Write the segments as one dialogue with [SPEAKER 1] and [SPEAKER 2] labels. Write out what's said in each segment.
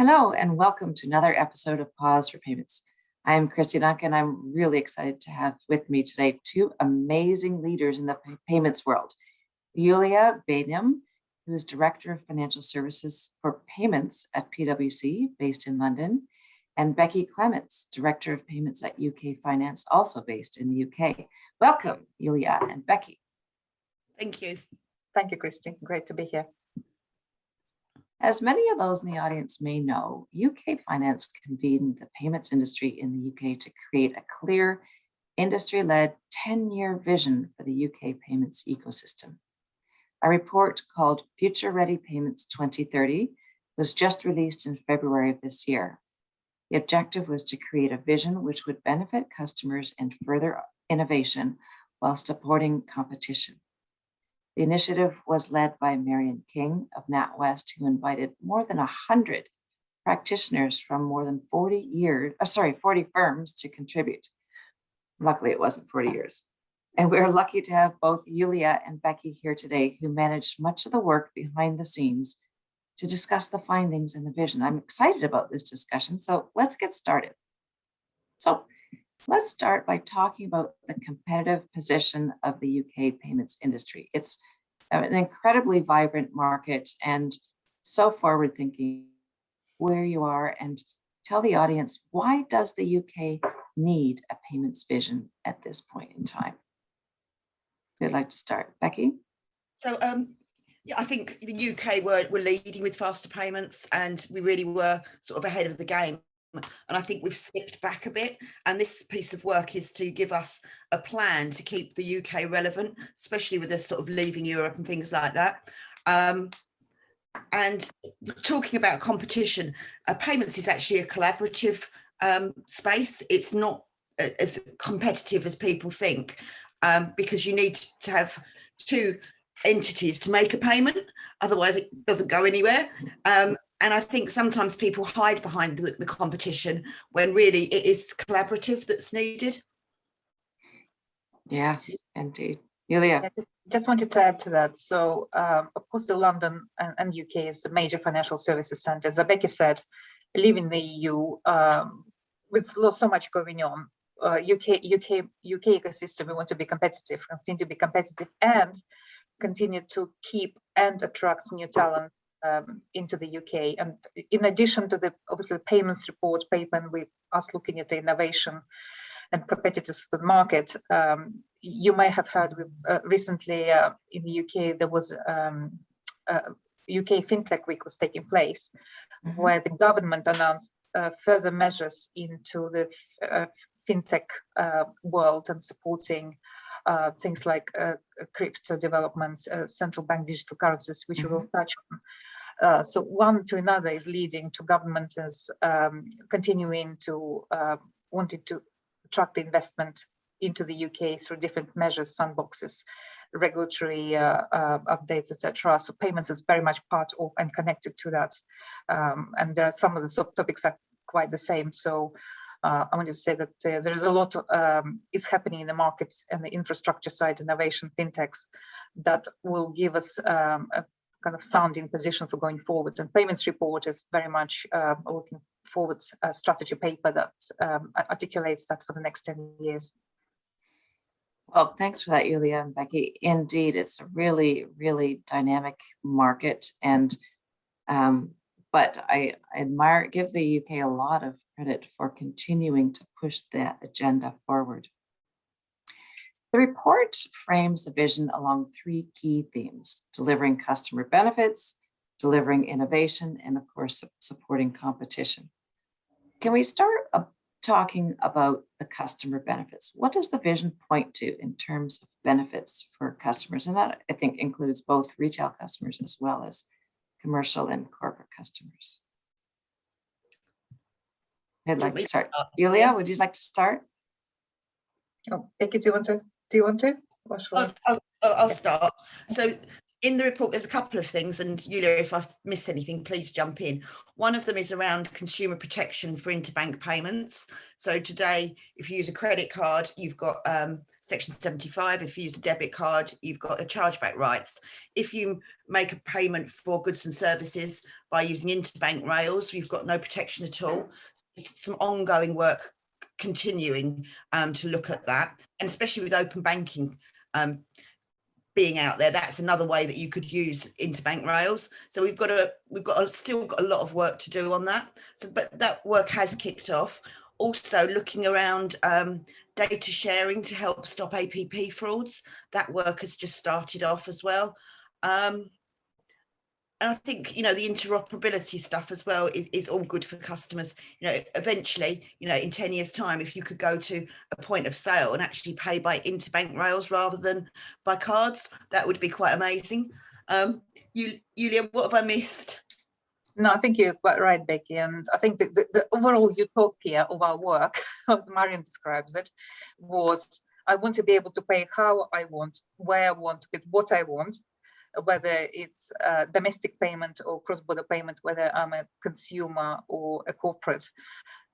[SPEAKER 1] Hello and welcome to another episode of Pause for Payments. I am Kristy Duncan. I'm really excited to have with me today two amazing leaders in the payments world. Yulia Baynham, who is Director of Financial Services for Payments at PwC, based in London, and Becky Clements, Director of Payments at UK Finance, also based in the UK. Welcome, Yulia and Becky.
[SPEAKER 2] Thank you.
[SPEAKER 3] Thank you, Kristy. Great to be here.
[SPEAKER 1] As many of those in the audience may know, UK Finance convened the payments industry in the UK to create a clear, industry-led 10-year vision for the UK payments ecosystem. A report called Future Ready Payments 2030 was just released in February of this year. The objective was to create a vision which would benefit customers and further innovation while supporting competition. The initiative was led by Marion King of NatWest, who invited more than 100 practitioners from more than 40 firms to contribute. Luckily, it wasn't 40 years. And we're lucky to have both Yulia and Becky here today, who managed much of the work behind the scenes to discuss the findings and the vision. I'm excited about this discussion, so let's get started. So let's start by talking about the competitive position of the UK payments industry. It's an incredibly vibrant market and so forward-thinking. Where you are, and tell the audience, why does the UK need a payments vision at this point in time? Who'd like to start? Becky?
[SPEAKER 2] So yeah, I think the UK were leading with faster payments, and we really were sort of ahead of the game. And I think we've slipped back a bit. And this piece of work is to give us a plan to keep the UK relevant, especially with us sort of leaving Europe and things like that. And talking about competition, payments is actually a collaborative space. It's not as competitive as people think, because you need to have two entities to make a payment. Otherwise, it doesn't go anywhere. And I think sometimes people hide behind the competition when really it is collaborative that's needed.
[SPEAKER 1] Yes, indeed. Yulia.
[SPEAKER 3] I just wanted to add to that. So, of course, the London and UK is the major financial services center. As Becky said, leaving the EU with so much going on, UK ecosystem, we want to be competitive, continue to be competitive, and continue to keep and attract new talent into the UK. And in addition to the obviously payments report paper, with us looking at the innovation and competitors to the market, you may have heard recently in the UK there was UK FinTech Week was taking place, where the government announced further measures into the FinTech world and supporting things like crypto developments, central bank digital currencies, which we will touch on. So one to another is leading to government as continuing to wanting to attract the investment into the UK through different measures, sandboxes, regulatory updates, etc. So payments is very much part of and connected to that. And there are some of the subtopics are quite the same. So I wanted to say that there is a lot is happening in the market and the infrastructure side, innovation, fintechs, that will give us a kind of sounding position for going forward. And payments report is very much looking forward strategy paper that articulates that for the next 10 years.
[SPEAKER 1] Well, thanks for that, Yulia and Becky. Indeed, it's a really, really dynamic market. And but I give the UK a lot of credit for continuing to push that agenda forward. The report frames the vision along three key themes: delivering customer benefits, delivering innovation, and of course, supporting competition. Can we start talking about the customer benefits? What does the vision point to in terms of benefits for customers? And that, I think, includes both retail customers as well as commercial and corporate customers. I'd like to start. Yulia, would you like to start?
[SPEAKER 3] Oh, Becky, do you want to?
[SPEAKER 2] I'll start. So in the report, there's a couple of things, and Yulia, if I've missed anything, please jump in. One of them is around consumer protection for interbank payments. So today, if you use a credit card, you've got Section 75. If you use a debit card, you've got a chargeback rights. If you make a payment for goods and services by using interbank rails, you've got no protection at all. It's some ongoing work continuing to look at that, and especially with open banking being out there, that's another way that you could use interbank rails. So we've still got a lot of work to do on that. So, but that work has kicked off. Also looking around data sharing to help stop APP frauds. That work has just started off as well. And I think, the interoperability stuff as well is all good for customers. Eventually, in 10 years' time, if you could go to a point of sale and actually pay by interbank rails rather than by cards, that would be quite amazing. Yulia, what have I missed?
[SPEAKER 3] No, I think you're quite right, Becky. And I think the overall utopia of our work, as Marion describes it, was I want to be able to pay how I want, where I want, with what I want, whether it's a domestic payment or cross-border payment, whether I'm a consumer or a corporate.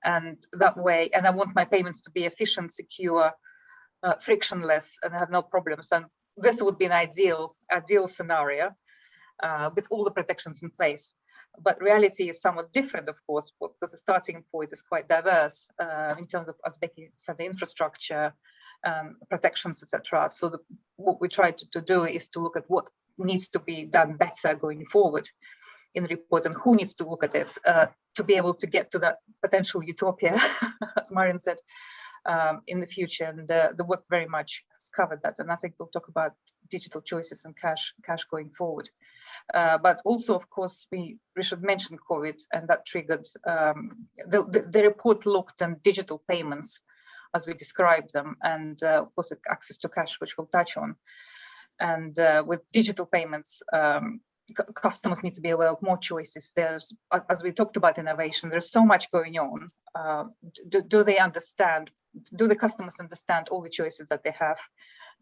[SPEAKER 3] And that way, and I want my payments to be efficient, secure, frictionless, and have no problems. And this would be an ideal scenario with all the protections in place. But reality is somewhat different, of course, because the starting point is quite diverse in terms of, as Becky said, the infrastructure, protections, etc. So what we try to do is to look at what needs to be done better going forward in the report, and who needs to look at it to be able to get to that potential utopia, as Marion said, in the future. And the work very much has covered that. And I think we'll talk about digital choices and cash going forward. But also, of course, we should mention COVID, and that triggered the report looked at digital payments as we described them, and of course access to cash, which we'll touch on. And with digital payments, customers need to be aware of more choices. There's, as we talked about innovation, there's so much going on. Do they understand? Do the customers understand all the choices that they have?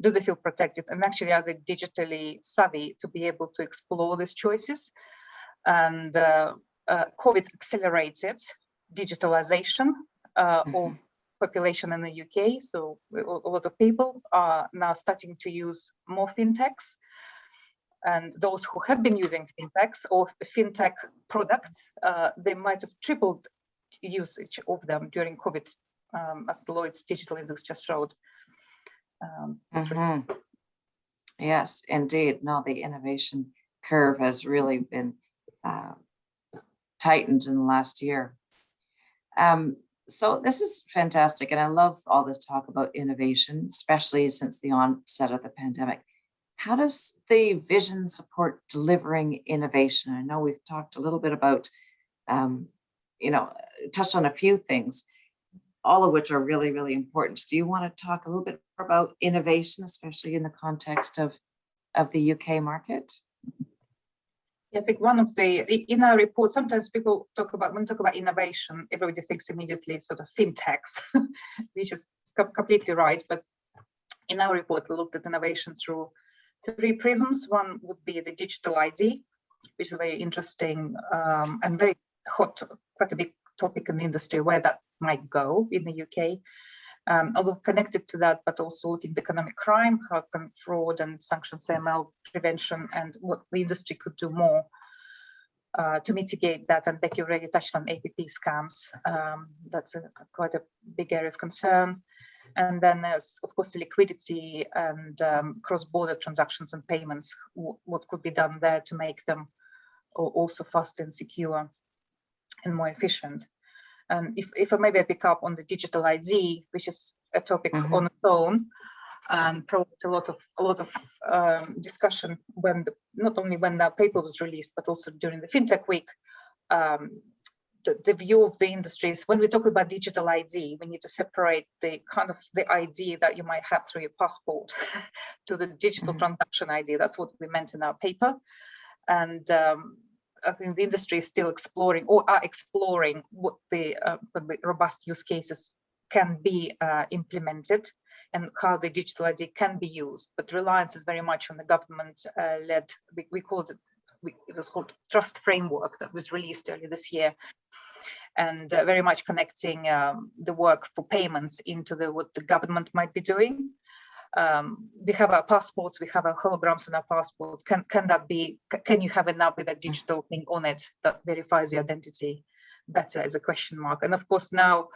[SPEAKER 3] Do they feel protected? And actually, are they digitally savvy to be able to explore these choices? And COVID accelerated digitalization of population in the UK. So a lot of people are now starting to use more fintechs. And those who have been using fintechs or fintech products, they might have tripled usage of them during COVID, as the Lloyd's Digital Index just showed.
[SPEAKER 1] Yes, indeed. No, the innovation curve has really been tightened in the last year. So this is fantastic. And I love all this talk about innovation, especially since the onset of the pandemic. How does the vision support delivering innovation? I know we've talked a little bit about, touched on a few things, all of which are really, really important. Do you want to talk a little bit more about innovation, especially in the context of the UK market?
[SPEAKER 3] I think one of in our report, sometimes people when we talk about innovation, everybody thinks immediately sort of fintechs, which is completely right. But in our report, we looked at innovation through 3 prisms. One would be the digital ID, which is very interesting and very hot, quite a big topic in the industry, where that might go in the UK. Although connected to that, but also looking at economic crime, how can fraud and sanctions AML prevention, and what the industry could do more to mitigate that. And Becky already touched on APP scams. That's quite a big area of concern. And then there's, of course, the liquidity and cross-border transactions and payments, what could be done there to make them also faster and secure and more efficient. And if I maybe pick up on the digital ID, which is a topic on its own, and provoked a lot of discussion not only when that paper was released, but also during the FinTech Week. The view of the industry is, when we talk about digital ID, we need to separate the ID that you might have through your passport to the digital transaction ID. That's what we meant in our paper. And I think the industry is still exploring what the robust use cases can be implemented and how the digital ID can be used. But reliance is very much on the government-led, it was called Trust Framework, that was released earlier this year, and very much connecting the work for payments into what the government might be doing. we have our passports, we have our holograms in our passports. Can you have enough with a digital thing on it that verifies your identity better, is a question mark. And of course now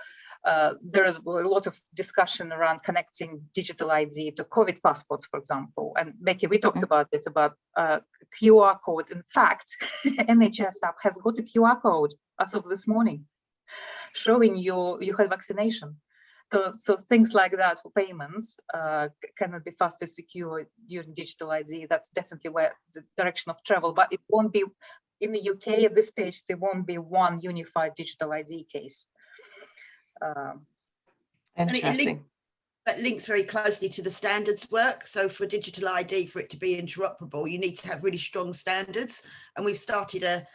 [SPEAKER 3] there is a lot of discussion around connecting digital ID to COVID passports, for example. And Becky, we talked about it, about QR code. In fact, NHS app has got a QR code as of this morning, showing you had vaccination. So things like that for payments cannot be fast and secure using digital ID. That's definitely where the direction of travel, but it won't be, in the UK at this stage, there won't be one unified digital ID case.
[SPEAKER 1] Interesting.
[SPEAKER 2] That links very closely to the standards work. So for digital ID, for it to be interoperable, you need to have really strong standards. And we've started a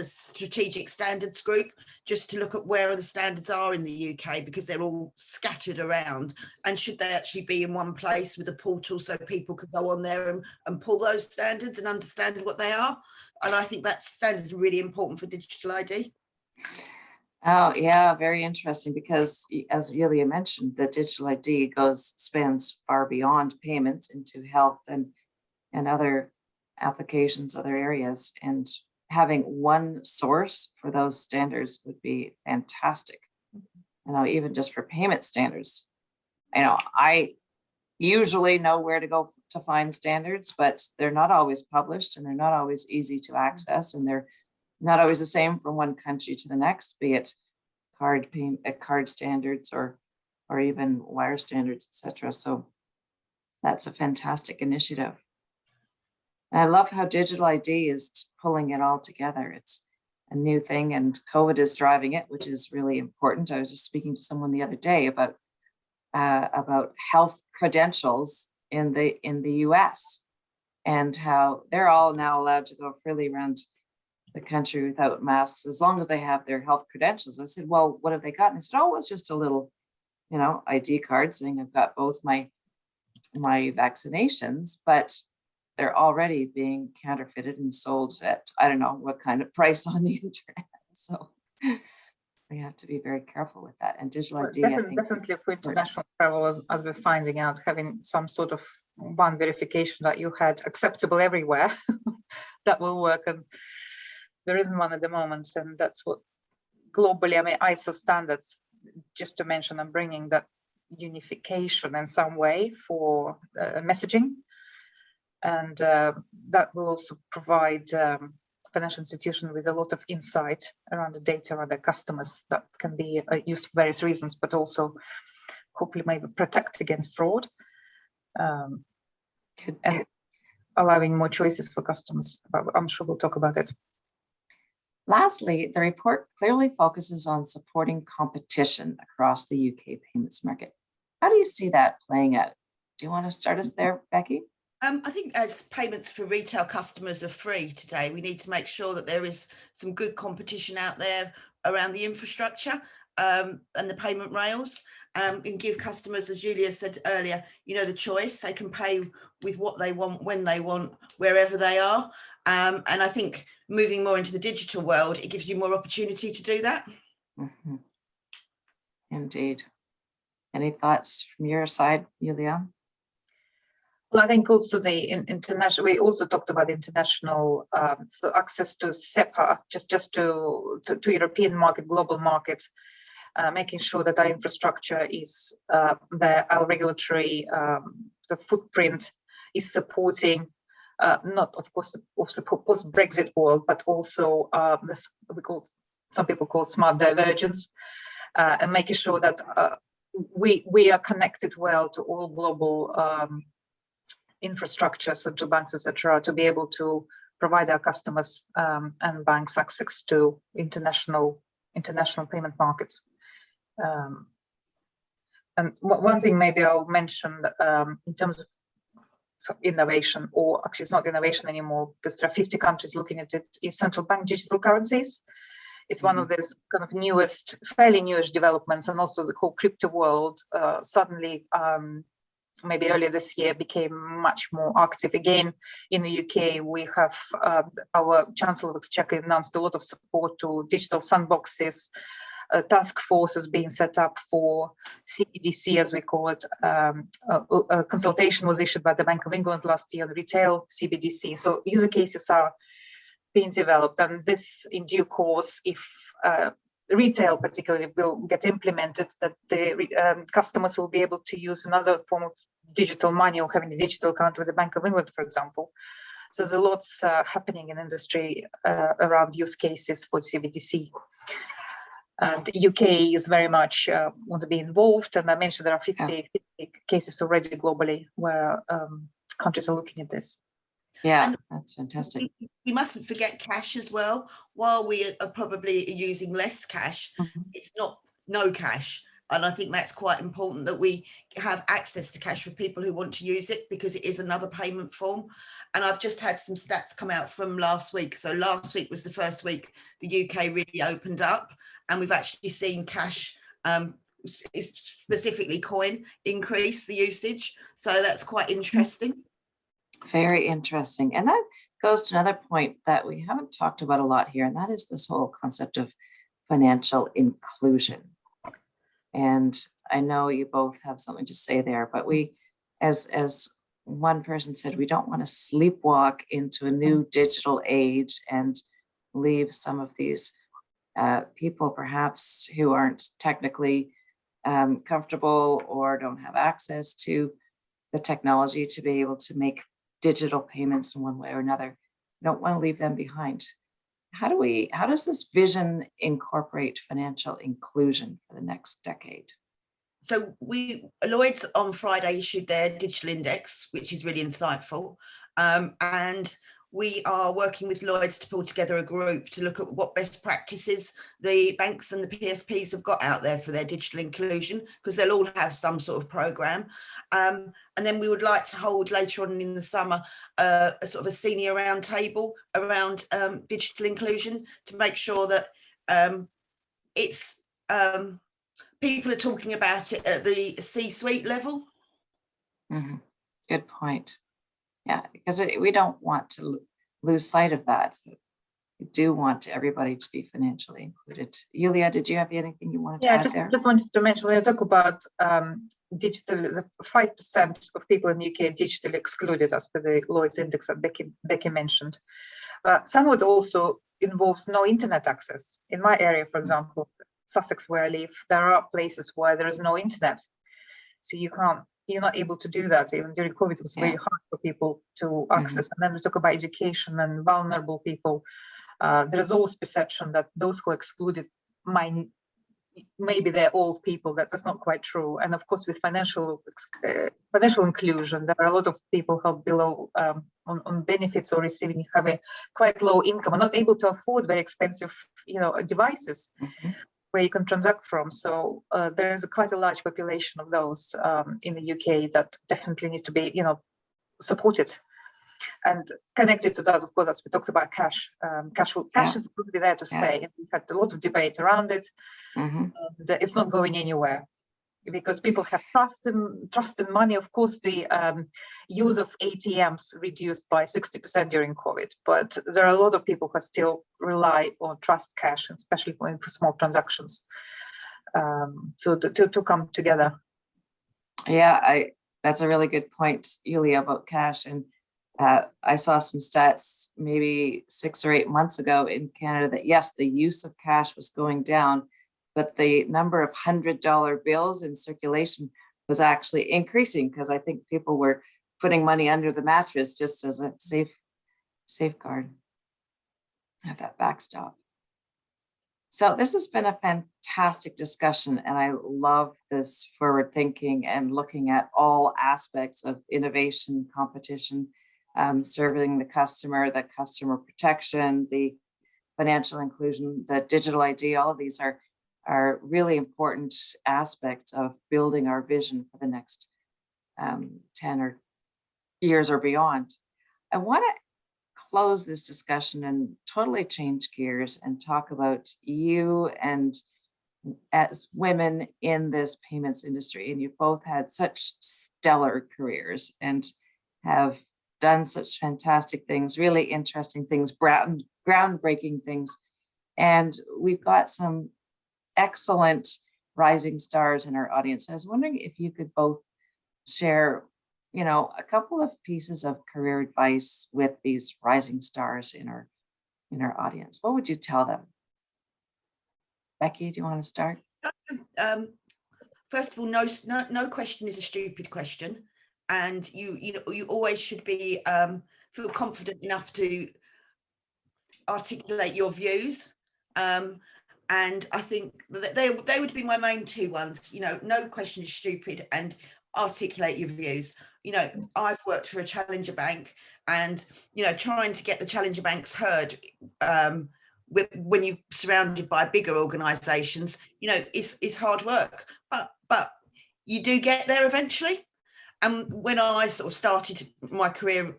[SPEAKER 2] strategic standards group just to look at where the standards are in the UK, because they're all scattered around, and should they actually be in one place with a portal so people could go on there and pull those standards and understand what they are. And I think that standards are really important for digital ID.
[SPEAKER 1] Oh, yeah, very interesting, because as Yulia mentioned, the digital ID spans far beyond payments into health and other applications, other areas. And having one source for those standards would be fantastic. Even just for payment standards. I usually know where to go to find standards, but they're not always published, and they're not always easy to access, and they're not always the same from one country to the next, be it card standards or even wire standards, etc. So that's a fantastic initiative. And I love how digital ID is pulling it all together. It's a new thing, and COVID is driving it, which is really important. I was just speaking to someone the other day about health credentials in the US, and how they're all now allowed to go freely around the country without masks as long as they have their health credentials. I said, well, what have they got? And they said, oh, it's just a little, ID card saying I've got both my vaccinations, but they're already being counterfeited and sold at, I don't know what kind of price on the internet. So we have to be very careful with that. And digital ID,
[SPEAKER 3] definitely for international travel, as we're finding out, having some sort of one verification that you had acceptable everywhere, that will work. And there isn't one at the moment. And that's what globally, ISO standards, just to mention, I'm bringing that unification in some way for messaging. And that will also provide financial institutions with a lot of insight around the data around their customers that can be used for various reasons, but also hopefully maybe protect against fraud, and allowing more choices for customers. I'm sure we'll talk about it.
[SPEAKER 1] Lastly, the report clearly focuses on supporting competition across the UK payments market. How do you see that playing out? Do you want to start us there, Becky?
[SPEAKER 2] I think as payments for retail customers are free today, we need to make sure that there is some good competition out there around the infrastructure and the payment rails, and give customers, as Yulia said earlier, the choice. They can pay with what they want, when they want, wherever they are. And I think moving more into the digital world, it gives you more opportunity to do that.
[SPEAKER 1] Mm-hmm. Indeed. Any thoughts from your side, Yulia?
[SPEAKER 3] Well, I think also the international, we also talked about international, so access to SEPA, just to European market, global market, making sure that our infrastructure is there, our regulatory, the footprint is supporting, not of course post-Brexit world, but also this some people call smart divergence, and making sure that we are connected well to all global infrastructure, central banks, etc., to be able to provide our customers and banks access to international payment markets. And one thing maybe I'll mention in terms of innovation, or actually it's not innovation anymore because there are 50 countries looking at it, is central bank digital currencies. It's one of those kind of fairly newish developments, and also the whole crypto world suddenly maybe earlier this year became much more active. Again, in the UK, we have our Chancellor of Exchequer announced a lot of support to digital sandboxes, A task force is being set up for CBDC, as we call it. A consultation was issued by the Bank of England last year on retail CBDC. So user cases are being developed, and this in due course, if retail particularly will get implemented, that the customers will be able to use another form of digital money or having a digital account with the Bank of England, for example. So there's a lot happening in industry around use cases for CBDC. And the UK is very much want to be involved. And I mentioned there are 50 cases already globally where countries are looking at this.
[SPEAKER 1] Yeah,
[SPEAKER 2] And
[SPEAKER 1] that's fantastic.
[SPEAKER 2] we mustn't forget cash as well. While we are probably using less cash, it's not no cash. And I think that's quite important, that we have access to cash for people who want to use it, because it is another payment form. And I've just had some stats come out from last week. So last week was the first week the UK really opened up, and we've actually seen cash, specifically coin, increase the usage. So that's quite interesting.
[SPEAKER 1] Very interesting. And that goes to another point that we haven't talked about a lot here, and that is this whole concept of financial inclusion. And I know you both have something to say there, but we, as one person said, we don't want to sleepwalk into a new digital age and leave some of these people perhaps who aren't technically comfortable or don't have access to the technology to be able to make digital payments in one way or another. We don't want to leave them behind. How does this vision incorporate financial inclusion for the next decade?
[SPEAKER 2] So Lloyd's on Friday issued their digital index, which is really insightful. And we are working with Lloyd's to pull together a group to look at what best practices the banks and the PSPs have got out there for their digital inclusion, because they'll all have some sort of program. And then we would like to hold later on in the summer a sort of a senior round table around digital inclusion, to make sure that it's people are talking about it at the C-suite level.
[SPEAKER 1] Good point. Yeah, because we don't want to lose sight of that. We do want everybody to be financially included. Yulia, did you have anything you wanted to add there?
[SPEAKER 3] Just wanted to mention, when I talk about digital, the 5% of people in the UK are digitally excluded, as per the Lloyd's index that Becky mentioned. Some would also involves no internet access. In my area, for example, Sussex, where I live, there are places where there is no internet. So you're not able to do that. Even during COVID, it was very hard for people to access. And then we talk about education and vulnerable people. There is always perception that those who are excluded maybe they're old people. That's not quite true. And of course, with financial inclusion, there are a lot of people who are below on benefits or have a quite low income and not able to afford very expensive, devices where you can transact from. So there is quite a large population of those in the UK that definitely needs to be, supported. And connected to that, of course, as we talked about cash. Cash is going to be there to stay. And we've had a lot of debate around it. And it's not going anywhere because people have trust in money. Of course, the use of ATMs reduced by 60% during COVID, but there are a lot of people who still rely on trust cash, especially for small transactions. So to come together.
[SPEAKER 1] Yeah, that's a really good point, Yulia, about cash. And I saw some stats maybe 6 or 8 months ago in Canada that yes, the use of cash was going down, but the number of $100 bills in circulation was actually increasing because I think people were putting money under the mattress just as a safeguard, have that backstop. So this has been a fantastic discussion, and I love this forward thinking and looking at all aspects of innovation, competition, serving the customer protection, the financial inclusion, the digital ID. All of these are really important aspects of building our vision for the next 10 or years or beyond. I want to close this discussion and totally change gears and talk about you and as women in this payments industry. And you've both had such stellar careers and have done such fantastic things, really interesting things, groundbreaking things. And we've got some excellent rising stars in our audience. I was wondering if you could both share, a couple of pieces of career advice with these rising stars in our audience. What would you tell them? Becky, do you want to start?
[SPEAKER 2] First of all, no question is a stupid question, and you always should be feel confident enough to articulate your views. And I think that they would be my main two ones. No question is stupid, and articulate your views. I've worked for a challenger bank, and trying to get the challenger banks heard when you're surrounded by bigger organizations, is hard work, but you do get there eventually. And when I sort of started my career,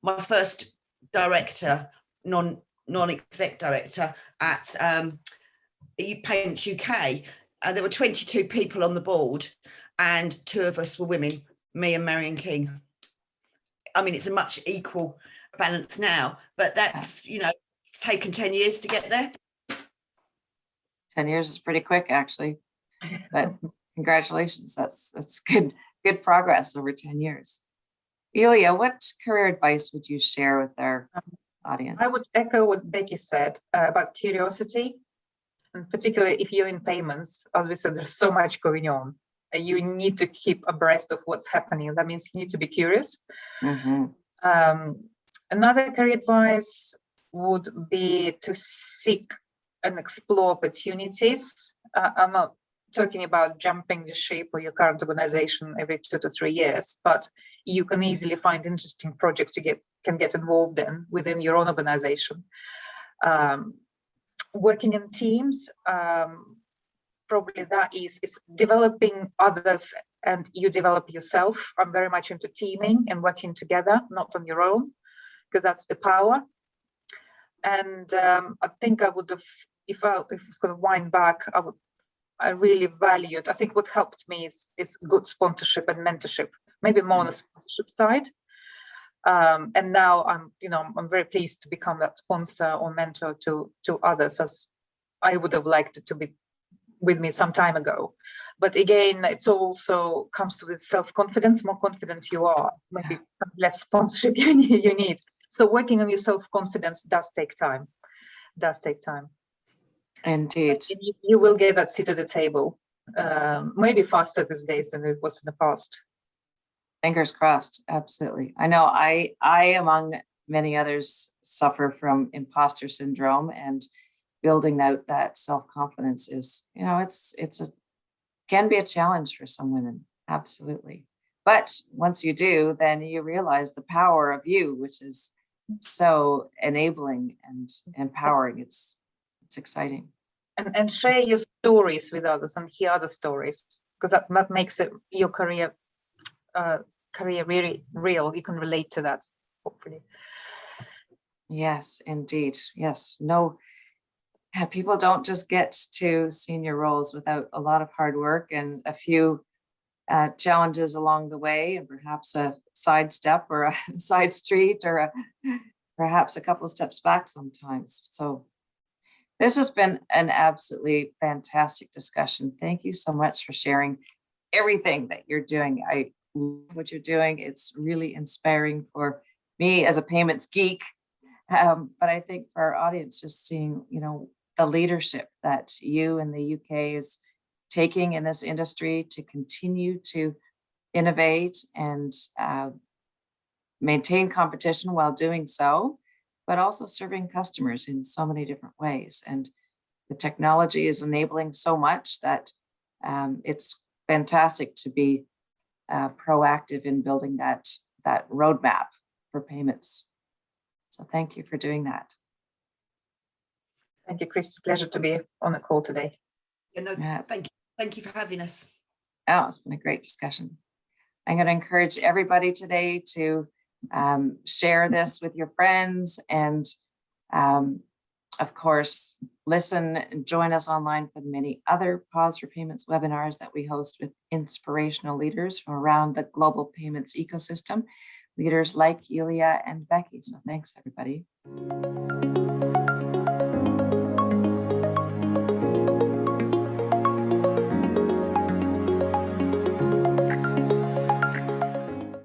[SPEAKER 2] my first director, non-exec director at Payments UK, there were 22 people on the board, and 2 of us were women, me and Marion King. I mean, it's a much equal balance now, but that's, it's taken 10 years to get there.
[SPEAKER 1] 10 years is pretty quick, actually, but congratulations. That's good progress over 10 years. Yulia, what career advice would you share with our audience?
[SPEAKER 3] I would echo what Becky said about curiosity, and particularly if you're in payments. As we said, there's so much going on. You need to keep abreast of what's happening. That means you need to be curious. Mm-hmm. Another career advice would be to seek and explore opportunities. I'm not talking about jumping the ship or your current organization every 2 to 3 years, but you can easily find interesting projects you can get involved in within your own organization. Working in teams, probably that is developing others, and you develop yourself. I'm very much into teaming and working together, not on your own, because that's the power. And I think I would have, if I was going to wind back, I really valued, I think what helped me is good sponsorship and mentorship, maybe more on the sponsorship side. And now I'm very pleased to become that sponsor or mentor to others, as I would have liked it to be with me some time ago. But again, it's also comes with self-confidence. More confident you are, maybe less sponsorship you need. So working on your self-confidence does take time.
[SPEAKER 1] Indeed.
[SPEAKER 3] You will get that seat at the table, maybe faster these days than it was in the past.
[SPEAKER 1] Fingers crossed. Absolutely. I know I among many others suffer from imposter syndrome, and building out that self-confidence is, can be a challenge for some women. Absolutely. But once you do, then you realize the power of you, which is so enabling and empowering. It's exciting.
[SPEAKER 3] And share your stories with others and hear other stories, because that makes it your career really real. You can relate to that, hopefully.
[SPEAKER 1] Yes, indeed. Yes. No, people don't just get to senior roles without a lot of hard work and a few challenges along the way, and perhaps a side step or a side street, or perhaps a couple of steps back sometimes. So this has been an absolutely fantastic discussion. Thank you so much for sharing everything that you're doing. I love what you're doing. It's really inspiring for me as a payments geek. But I think for our audience, just seeing, the leadership that you in the UK is taking in this industry to continue to innovate and maintain competition while doing so, but also serving customers in so many different ways. And the technology is enabling so much that it's fantastic to be proactive in building that roadmap for payments. So thank you for doing that.
[SPEAKER 3] Thank you, Chris. Pleasure to be on the call today.
[SPEAKER 2] Yes. Thank you for having us.
[SPEAKER 1] Oh, it's been a great discussion. I'm going to encourage everybody today to share this with your friends, and of course, listen and join us online for the many other Pause for Payments webinars that we host with inspirational leaders from around the global payments ecosystem, leaders like Yulia and Becky. So thanks, everybody.